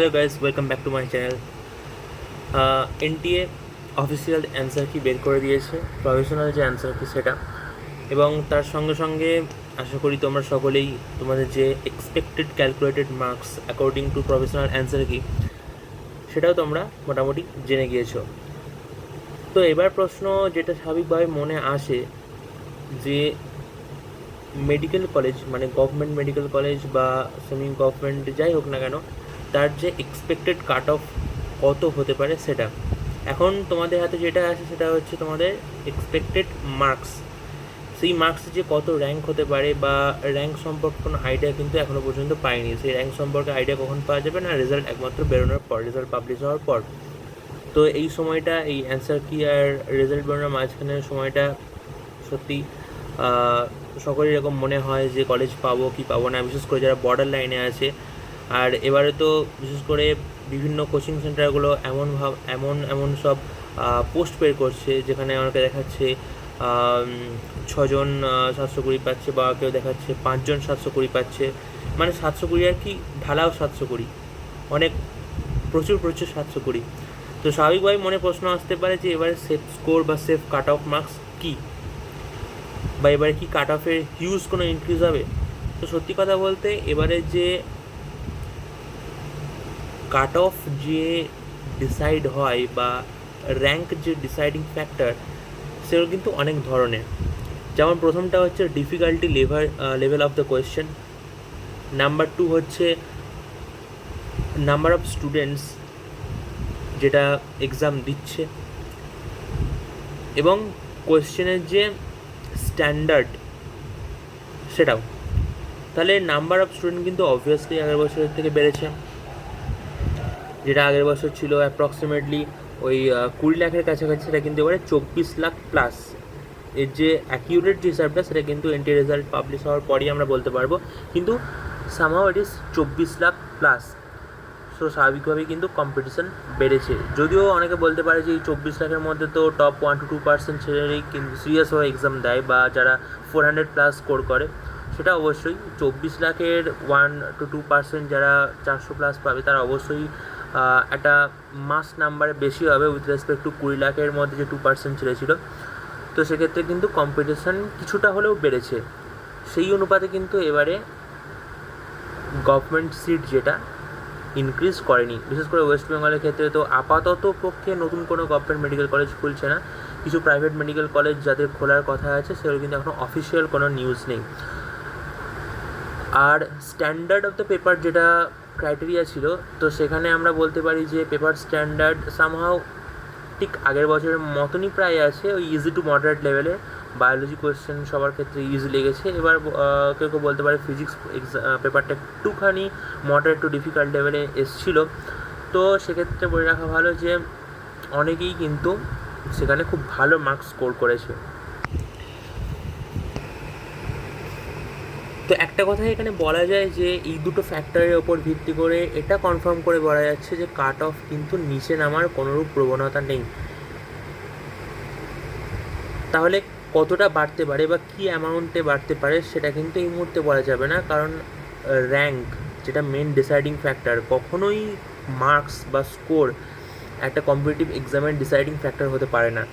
Hello guys, welcome back to my channel. NTA official answer কি বের করে দিয়েছে, প্রফেশনাল যে অ্যান্সার কি সেটা, এবং তার সঙ্গে সঙ্গে আশা করি তোমরা সকলেই তোমাদের যে expected calculated marks according to professional answer কি সেটাও তোমরা মোটামুটি জেনে গিয়েছো। তো এবার প্রশ্ন যেটা স্বাভাবিকভাবে মনে আসে যে মেডিকেল কলেজ মানে গভর্নমেন্ট মেডিকেল কলেজ বা সেমি গভর্নমেন্ট যাই হোক না কেন, তার যে এক্সপেক্টেড কাট অফ কত হতে পারে সেটা এখন তোমাদের হাতে যেটা আছে সেটা হচ্ছে তোমাদের এক্সপেক্টেড মার্কস। সেই মার্কস যে কত র্যাঙ্ক হতে পারে বা র্যাঙ্ক সম্পর্কে কোনো আইডিয়া কিন্তু এখনও পর্যন্ত পাইনি। সেই র্যাঙ্ক সম্পর্কে আইডিয়া কখন পাওয়া যাবে না, রেজাল্ট একমাত্র বেরোনোর পর, রেজাল্ট পাবলিশ হওয়ার পর। তো এই সময়টা, এই অ্যান্সার কি আর রেজাল্ট বেরোনোর মাঝখানের সময়টা সত্যি সকলের এরকম মনে হয় যে কলেজ পাবো কি পাবো না, বিশেষ করে যারা বর্ডার লাইনে আছে। আর এবারে তো বিশেষ করে বিভিন্ন কোচিং সেন্টারগুলো এমন সব পোস্ট বের করছে যেখানে আমাকে দেখাচ্ছে 6জন 720 পাচ্ছে, বা কেউ দেখাচ্ছে 5জন 720 পাচ্ছে। মানে 720 আর কি, ঢালাও 720, অনেক প্রচুর 720। তো স্বাভাবিকভাবে মনে প্রশ্ন আসতে পারে যে এবারে সেফ স্কোর বা সেফ কাট অফ মার্কস কী, বা এবারে কি কাট অফের হিউজ কোনো ইনক্রিজ হবে। তো সত্যি কথা বলতে এবারে যে কাট অফ যে ডিসাইড হয় বা র্যাঙ্ক যে ডিসাইডিং ফ্যাক্টর, সেগুলো কিন্তু অনেক ধরনের। যেমন প্রথমটা হচ্ছে difficulty level of the question, number 2 হচ্ছে নাম্বার অফ স্টুডেন্টস যেটা এক্সাম দিচ্ছে, এবং কোয়েশ্চেনের যে স্ট্যান্ডার্ড সেটাও। তাহলে নাম্বার অফ স্টুডেন্ট কিন্তু অবভিয়াসলি আগের বছরের থেকে বেড়েছে, যেটা আগের বছর ছিল অ্যাপ্রক্সিমেটলি ওই 20 লাখের কাছাকাছি, সেটা কিন্তু এবারে 24 লাখ প্লাস। এর যে অ্যাকিউরেট যে হিসাবটা সেটা কিন্তু এনটি রেজাল্ট পাবলিশ হওয়ার পরই আমরা বলতে পারবো, কিন্তু somehow it is 24 lakh plus. So স্বাভাবিকভাবেই কিন্তু কম্পিটিশান বেড়েছে। যদিও অনেকে বলতে পারে যে এই 24 লাখের মধ্যে তো টপ 1 to 2% ছেলেরই কিন্তু সিরিয়াসভাবে এক্সাম দেয় বা যারা 400+ স্কোর করে, সেটা অবশ্যই 24 লাখের 1 to 2% যারা 400+ পাবে তারা অবশ্যই একটা মাস নাম্বারে বেশি হবে উইথ রেসপেক্ট টু 20 লাখের মধ্যে যে 2% ছেড়েছিল। তো সেক্ষেত্রে কিন্তু কম্পিটিশান কিছুটা হলেও বেড়েছে। সেই অনুপাতে কিন্তু এবারে গভর্নমেন্ট সিট যেটা ইনক্রিজ করেনি, বিশেষ করে ওয়েস্ট বেঙ্গলের ক্ষেত্রে তো আপাতত পক্ষে নতুন কোনো গভর্নমেন্ট মেডিকেল কলেজ খুলছে না। কিছু প্রাইভেট মেডিকেল কলেজ যাদের খোলার কথা আছে সেগুলো কিন্তু এখনও অফিসিয়াল কোনো নিউজ নেই। আর স্ট্যান্ডার্ড অফ দ্য পেপার যেটা ক্রাইটেরিয়া ছিল, তো সেখানে আমরা বলতে পারি যে পেপার স্ট্যান্ডার্ড সামহাও ঠিক আগের বছরের মতনই প্রায় আছে, ওই ইজি টু মডারেট লেভেলে। বায়োলজি কোয়েশ্চেন সবার ক্ষেত্রে ইজি লেগেছে। এবার কেউ কেউ বলতে পারে ফিজিক্স পেপারটা একটুখানি মডারেট টু ডিফিকাল্ট লেভেলে এসেছিলো। তো সেক্ষেত্রে বলে রাখা ভালো যে অনেকেই কিন্তু সেখানে খুব ভালো মার্কস স্কোর করেছে। তো একটা কথা এখানে বলা যায় যে এই দুটো ফ্যাক্টরের ওপর ভিত্তি করে এটা কনফার্ম করে বলা যাচ্ছে যে কাট অফ কিন্তু নিচে নামার কোনোরূপ প্রবণতা নেই। তাহলে কতটা বাড়তে পারে বা কী অ্যামাউন্টে বাড়তে পারে সেটা কিন্তু এই মুহূর্তে বলা যাবে না, কারণ র্যাঙ্ক যেটা মেন ডিসাইডিং ফ্যাক্টর, কখনোই মার্কস বা স্কোর একটা কম্পিটিটিভ এক্সামের ডিসাইডিং ফ্যাক্টর হতে পারে না।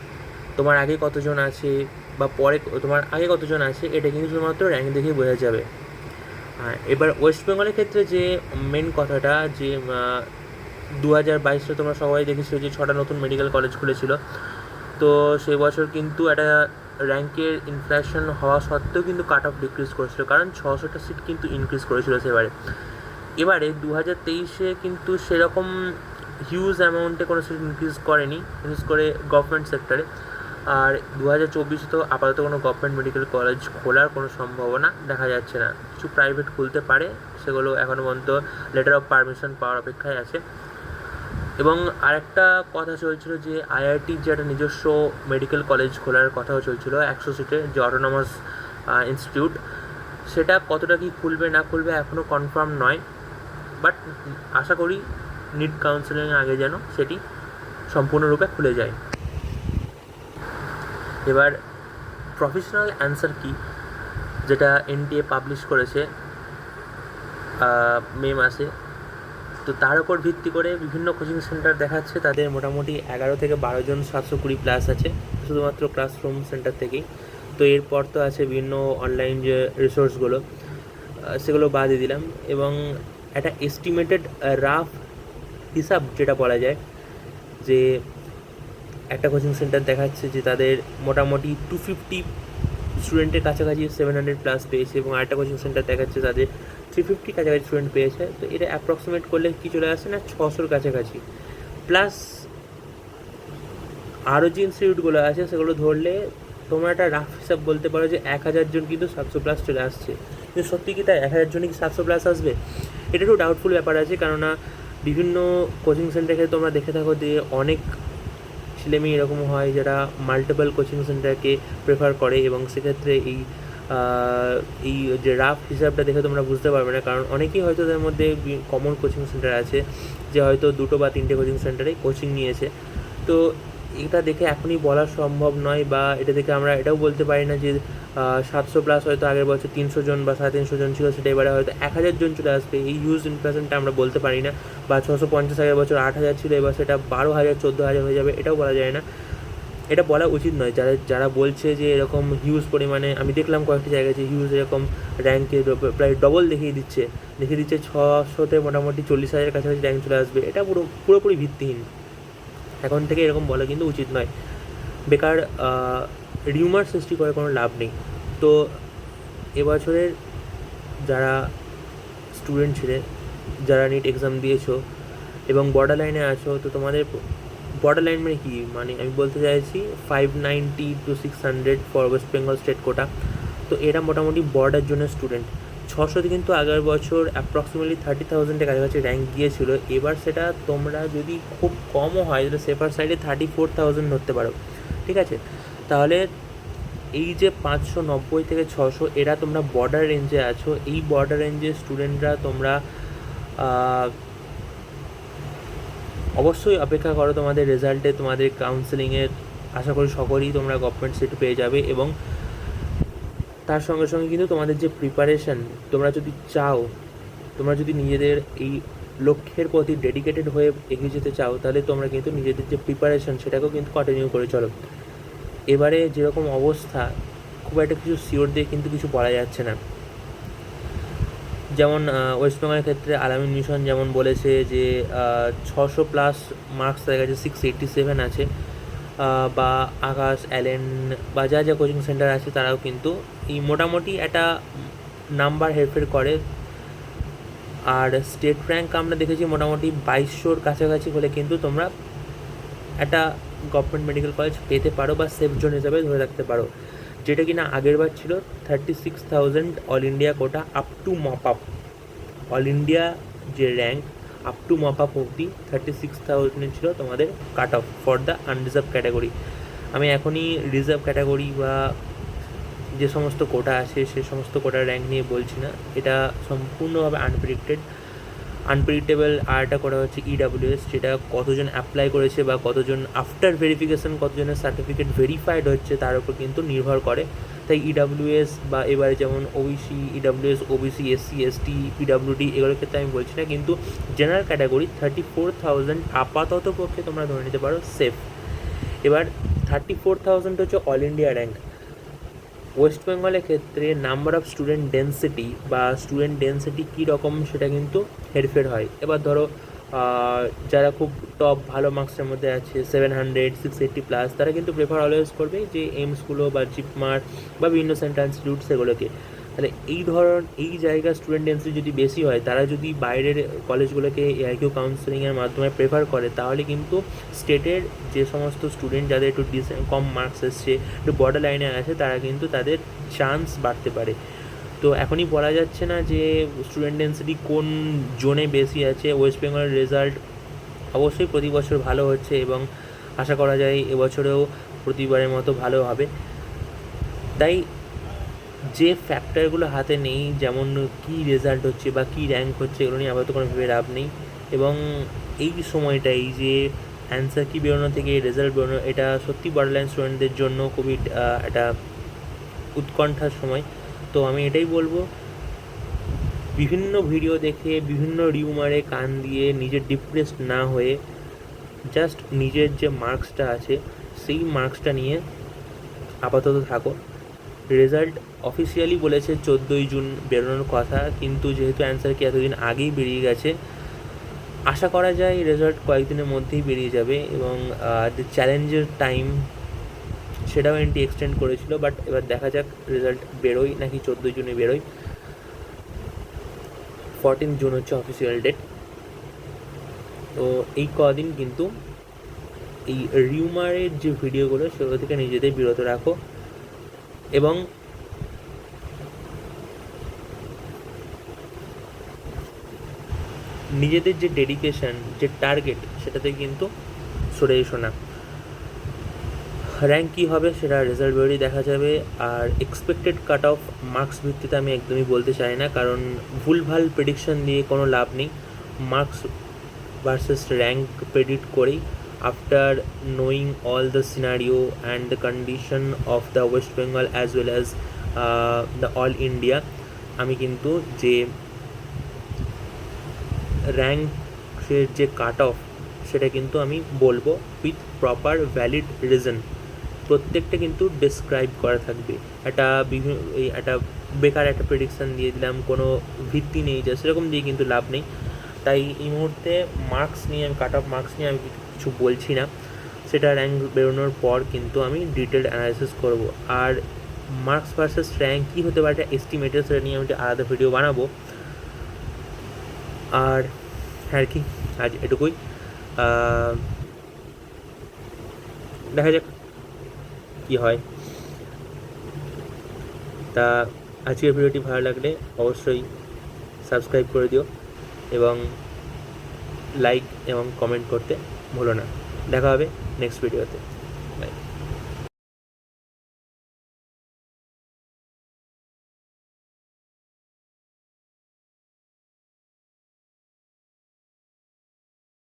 তোমার আগে কতজন আছে বা পরে তোমার আগে কতজন আছে এটা কিন্তু শুধুমাত্র র্যাঙ্ক দেখেই বোঝা যাবে। এবার ওয়েস্ট বেঙ্গলের ক্ষেত্রে যে মেন কথাটা, যে 2022-এ তোমরা সবাই দেখেছো যে 6টা নতুন মেডিকেল কলেজ খুলেছিল। তো সেই বছর কিন্তু একটা র্যাঙ্কের ইনফ্লেশন হওয়া সত্ত্বেও কিন্তু কাট অফ ডিক্রিজ করেছিল, কারণ 600টা সিট কিন্তু ইনক্রিজ করেছিল সেবারে। এবারে 2023-এ কিন্তু সেরকম হিউজ অ্যামাউন্টে কোনো সিট ইনক্রিজ করেনি, বিশেষ করে গভর্নমেন্ট সেক্টরে। আর 2024-এ তো আপাতত কোনো গভর্নমেন্ট মেডিকেল কলেজ খোলার কোনো সম্ভাবনা দেখা যাচ্ছে না। কিছু প্রাইভেট খুলতে পারে, সেগুলো এখনও পর্যন্ত লেটার অফ পারমিশন পাওয়ার অপেক্ষায় আছে। এবং আরেকটা কথা চলছিল যে আইআইটির যে একটা নিজস্ব মেডিকেল কলেজ খোলার কথাও চলছিল 100 সিটের, যে অটোনমাস ইনস্টিটিউট, সেটা কতটা কি খুলবে না খুলবে এখনও কনফার্ম নয়, বাট আশা করি নিট কাউন্সিলিংয়ের আগে যেন সেটি সম্পূর্ণরূপে খুলে যায়। এবার প্রফেশনাল অ্যান্সার কি, যেটা এনটিএ পাবলিশ করেছে মে মাসে, তো তার উপর ভিত্তি করে বিভিন্ন কোচিং সেন্টার দেখাচ্ছে তাদের মোটামুটি 11 থেকে 12 জন 720 প্লাস আছে শুধুমাত্র ক্লাসরুম সেন্টার থেকেই। তো এরপর তো আছে বিভিন্ন অনলাইন যে রিসোর্সগুলো, সেগুলো বাদই দিলাম। এবং একটা এস্টিমেটেড রাফ হিসাব যেটা বলা যায় যে একটা কোচিং সেন্টার দেখাচ্ছে যে তাদের মোটামুটি 250 স্টুডেন্টের কাছাকাছি 700 প্লাস পেয়েছে, এবং আরেকটা কোচিং সেন্টার দেখাচ্ছে তাদের 350 কাছাকাছি স্টুডেন্ট পেয়েছে। তো এটা অ্যাপ্রক্সিমেট করলে কী চলে আসে না 600-র কাছাকাছি। প্লাস আরও যে ইনস্টিটিউটগুলো আছে সেগুলো ধরলে তোমরা একটা রাফ হিসাব বলতে পারো যে 1000 জন কিন্তু 700 প্লাস চলে আসছে। কিন্তু সত্যি কি তাই 1000 জনই কি 700 প্লাস আসবে? এটা একটু ডাউটফুল ব্যাপার আছে, কেননা বিভিন্ন কোচিং সেন্টারকে তোমরা দেখে থাকো যে অনেক ছেলেমেয়ে এরকম হয় যারা মাল্টিপল কোচিং সেন্টারকে প্রেফার করে, এবং সেক্ষেত্রে এই যে রাফ হিসাবটা দেখে তোমরা বুঝতে পারবে না, কারণ অনেকেই হয়তো তাদের মধ্যে কমন কোচিং সেন্টার আছে যে হয়তো 2 বা 3টে কোচিং সেন্টারে কোচিং নিয়েছে। তো এটা দেখে এখনই বলা সম্ভব নয়, বা এটা দেখে আমরা এটাও বলতে পারি না যে 700 প্লাস হয়তো আগের বছর 300 জন বা 350 জন ছিল, সেটা এবারে হয়তো 1000 জন চলে আসবে। এই হিউজ ইনফ্লেশনটা আমরা বলতে পারি না। বা 650 আগের বছর 8000 ছিল, এবার সেটা 12,000 14,000 হয়ে যাবে, এটাও বলা যায় না। এটা বলা উচিত নয়। যারা বলছে যে এরকম হিউজ পরিমাণে, আমি দেখলাম কয়েকটি জায়গায় যে হিউজ এরকম র্যাঙ্কে প্রায় ডবল দেখিয়ে দিচ্ছে 600-তে মোটামুটি 40,000 কাছাকাছি র্যাঙ্ক চলে আসবে। এটা পুরোপুরি ভিত্তিহীন। এখন থেকে এরকম বলা কিন্তু উচিত নয়। বেকার রিউমার সৃষ্টি করে কোনো লাভ নেই। তো এবছরের যারা স্টুডেন্ট ছিলে, যারা নিট এক্সাম দিয়েছো এবং বর্ডার লাইনে আছো, তো তোমাদের বর্ডার লাইন মানে কি, মানে আমি বলতে চাইছি 590 to 600 for West Bengal state quota. তো এরা মোটামুটি বর্ডার জোনের স্টুডেন্ট। 600তে কিন্তু আগের বছর অ্যাপ্রক্সিমেটলি 30,000-এর কাছাকাছি র্যাঙ্ক গিয়েছিলো। এবার সেটা তোমরা যদি খুব কমও হয়, যেটা সেফার সাইডে 34,000 ধরতে পারো, ঠিক আছে? তাহলে এই যে 590 থেকে 600, এরা তোমরা বর্ডার রেঞ্জে আছো। এই বর্ডার রেঞ্জের স্টুডেন্টরা তোমরা অবশ্যই অপেক্ষা করো তোমাদের রেজাল্টে, তোমাদের কাউন্সেলিংয়ের। আশা করি সকলেই তোমরা গভর্নমেন্ট সিট পেয়ে যাবে, এবং তার সঙ্গে সঙ্গে কিন্তু তোমাদের যে প্রিপারেশান, তোমরা যদি চাও, তোমরা যদি নিজেদের এই লক্ষ্যের প্রতি ডেডিকেটেড হয়ে এগিয়ে যেতে চাও, তাহলে তোমরা কিন্তু নিজেদের যে প্রিপারেশান সেটাকেও কিন্তু কন্টিনিউ করে চলো। এবারে যেরকম অবস্থা, খুব একটা কিছু শিওর দিয়ে কিন্তু কিছু বলা যাচ্ছে না। যেমন ওয়েস্ট বেঙ্গলের ক্ষেত্রে আলামিন মিশন যেমন বলেছে যে 600 প্লাস মার্কস তাদের কাছে 687 আছে, বা আকাশ, অ্যালেন বা যা যা কোচিং সেন্টার আছে তারাও কিন্তু এই মোটামুটি একটা নাম্বার হেরফের করে। আর স্টেট র্যাঙ্ক আমরা দেখেছি মোটামুটি 2200-র কাছাকাছি হলে কিন্তু তোমরা একটা গভর্নমেন্ট মেডিকেল কলেজ পেতে পারো, বা সেফ জোন হিসাবে ধরে রাখতে পারো, যেটা কিনা আগেরবার ছিল 36,000 all India quota up to mop up. All India যে rank up to mop up অবধি 36,000 ছিল তোমাদের cut off for the unreserved category. আমি এখনই রিজার্ভ ক্যাটাগরি বা যে সমস্ত কোটা আছে সে সমস্ত কোটার র্যাঙ্ক নিয়ে বলছি না, এটা সম্পূর্ণভাবে আনপ্রেডিক্টেবল। আর একটা কোটা হচ্ছে ইডাব্লিউএস, যেটা কতজন অ্যাপ্লাই করেছে বা কতজন আফটার ভেরিফিকেশান কতজনের সার্টিফিকেট ভেরিফাইড হচ্ছে তার উপর কিন্তু নির্ভর করে। তাই ইডাব্লিউএস বা এবারে যেমন OBC, EWS, OBC, SC, ST, PWD এগুলোর ক্ষেত্রে আমি বলছি না, কিন্তু জেনারেল ক্যাটাগরি 34,000 আপাতত পক্ষে তোমরা ধরে নিতে পারো সেফ। এবার 34,000 হচ্ছে অল ইন্ডিয়া র্যাঙ্ক। ওয়েস্ট বেঙ্গলের ক্ষেত্রে নাম্বার অফ স্টুডেন্ট ডেন্সিটি বা স্টুডেন্ট ডেন্সিটি কী রকম সেটা কিন্তু হেরফের হয়। এবার ধরো যারা খুব টপ ভালো মার্কসের মধ্যে আছে 700, 680 প্লাস, তারা কিন্তু প্রেফার অলওয়েজ করবে যে এইমসগুলো বা জিপমার বা বিভিন্ন সেন্ট্রাল ইনস্টিটিউট সেগুলোকে। তাহলে এই জায়গার স্টুডেন্ট ডেন্সিটি যদি বেশি হয়, তারা যদি বাইরের কলেজগুলোকে এআইকিউ কাউন্সেলিংয়ের মাধ্যমে প্রেফার করে, তাহলে কিন্তু স্টেটের যে সমস্ত স্টুডেন্ট যাদের একটু কম মার্কস এসছে, একটু বর্ডার লাইনে আছে, তারা কিন্তু তাদের চান্স বাড়তে পারে। তো এখনই বলা যাচ্ছে না যে স্টুডেন্ট ডেন্সিটি কোন জোনে বেশি আছে। ওয়েস্ট বেঙ্গলের রেজাল্ট অবশ্যই প্রতি বছর ভালো হচ্ছে, এবং আশা করা যায় এবছরেও প্রতিবারের মতো ভালো হবে। তাই যে ফ্যাক্টরগুলো হাতে নেই, যেমন কী রেজাল্ট হচ্ছে বা কী র্যাঙ্ক হচ্ছে, এগুলো নিয়ে আপাতত কোনো ভেবে লাভ নেই। এবং এই সময়টাই যে অ্যান্সার কি বেরোনো থেকে রেজাল্ট বেরোনো, এটা সত্যি বর্ডারলাইন স্টুডেন্টদের জন্য খুবই একটা উৎকণ্ঠার সময়। তো আমি এটাই বলবো, বিভিন্ন ভিডিও দেখে বিভিন্ন রিউমারে কান দিয়ে নিজের ডিপ্রেসড না হয়ে জাস্ট নিজের যে মার্কসটা আছে সেই মার্কসটা নিয়ে আপাতত থাকো। রেজাল্ট অফিসিয়ালি বলেছে 14ই জুন বেরোনোর কথা, কিন্তু যেহেতু অ্যান্সার কি এতদিন আগেই বেরিয়ে গেছে, আশা করা যায় রেজাল্ট কয়েকদিনের মধ্যেই বেরিয়ে যাবে। এবং যে চ্যালেঞ্জের টাইম সেটাও এনটি এক্সটেন্ড করেছিল, বাট এবার দেখা যাক রেজাল্ট বেরোয় নাকি 14ই জুনে বেরোয়। 14 জুন হচ্ছে অফিসিয়াল ডেট। তো এই কদিন কিন্তু এই রিউমারের যে ভিডিওগুলো সেগুলো থেকে নিজেদের বিরত রাখো, এবং নিজেদের যে ডেডিকেশন, যে টার্গেট, সেটাতে কিন্তু সরে এসো না। র্যাঙ্ক কী হবে সেটা রেজাল্ট বেরোলেই দেখা যাবে। Are expected cut off marks ভিত্তিতে আমি একদমই বলতে চাই না, কারণ ভুলভাল প্রেডিকশন দিয়ে কোনো লাভ নেই। মার্কস ভার্সেস র্যাঙ্ক প্রেডিক্ট করেই, after knowing all the scenario and the condition of the West Bengal as well as the all India, আমি কিন্তু যে র্যাঙ্কের যে কাট অফ সেটা কিন্তু আমি বলবো উইথ প্রপার ভ্যালিড রিজন। প্রত্যেকটা কিন্তু ডিসক্রাইব করা থাকবে। একটা বেকার একটা প্রেডিকশান দিয়ে দিলাম, কোনো ভিত্তি নেই, যা সেরকম দিয়ে কিন্তু লাভ নেই। তাই এই মুহূর্তে মার্কস নিয়ে আমি কাট অফ মার্কস নিয়ে আমি কিছু বলছি না, সেটা র্যাঙ্ক বেরোনোর পর কিন্তু আমি ডিটেলড অ্যানালাইসিস করব। আর মার্কস ভার্সেস র্যাঙ্ক কী হতে পারে একটা এস্টিমেটেড, সেটা নিয়ে আমি একটা আলাদা ভিডিও বানাবো। আর আর কি, আজ এটুকুই। দেখা যাক কী হয়। তা আজকের ভিডিওটি ভালো লাগলে অবশ্যই সাবস্ক্রাইব করে দিও এবং লাইক এবং কমেন্ট করতে ভুলো না। দেখা হবে নেক্সট ভিডিওতে। বাই।